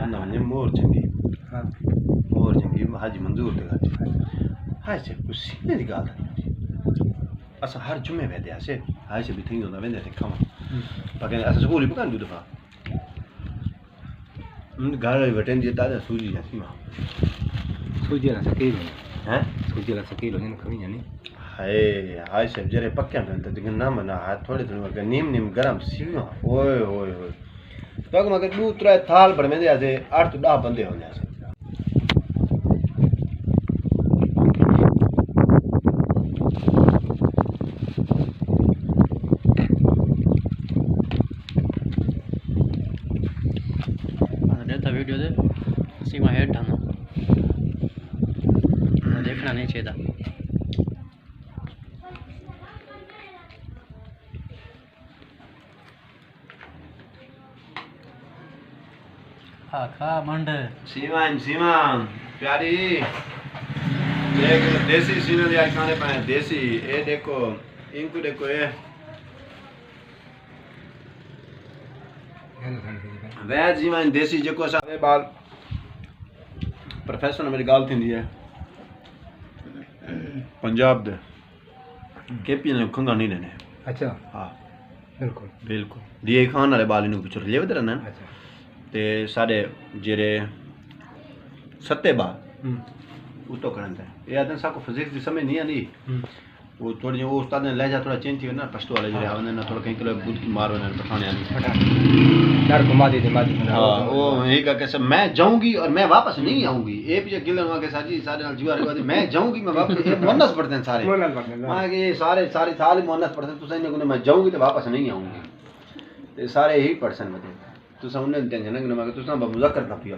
ना वने मोर चंगी हां मोर चंगी हाजी मंजूर ते गल हाय से कुछ दी गल अस हर जुमे वेंदे आसे हाय से भी थी होंदा वेंदे ते खावा पर अस स्कूल भी कान दफा घर वटन जे ताजा सूजी आसी मां सूजी ला सकील हैं सूजी ला सकील ने खवी नहीं हाय से जरे पक्के में तो ना मना हाथ थोड़े थोड़े नीम गरम सीमा ओए ओए ओए पग मगर दू त्रै थाल पर वेंदे आसे 8 तो 10 बंदे होंदे आसे वीडियो दे सीमा हेड ढाना देखना नहीं चाहिए खा खा मंड सीमा प्यारी देख देसी सीने दे खाने पाए देसी ए देखो इनको देखो ये वैद जीवा देसी जेको सारे बाल प्रोफेसर मेरी गाल थी है पंजाब दे केपी ने खंगा नहीं लेने अच्छा हां बिल्कुल बिल्कुल दिए खान वाले बाल इनको पिछड़ ले उधर ना अच्छा ते सारे जेरे सत्ते बाल वो तो करन है ये आदन सा को फिजिक्स दी समझ नहीं आनी वो थोड़ी वो उस्ताद ने लहजा थोड़ा चेंज थी ना पश्तो वाले जो आवने ना थोड़ा कहीं किलो बुद्ध मारो ना पठाने आनी डर घुमा दी मादी हां वो यही का कैसे मैं जाऊंगी और मैं वापस नहीं आऊंगी ए भी गिलन वा के साजी सारे नाल जुआ रे मैं जाऊंगी मैं वापस ये मोनस पढ़ते हैं सारे मोनस पढ़ते हैं हां ये सारे सारी साल मोनस पढ़ते तुसा ने मैं जाऊंगी तो वापस नहीं आऊंगी ते सारे यही पढ़सन मते तुसा उन्हें टेंशन ना मगर तुसा मुज़ाकर ना पियो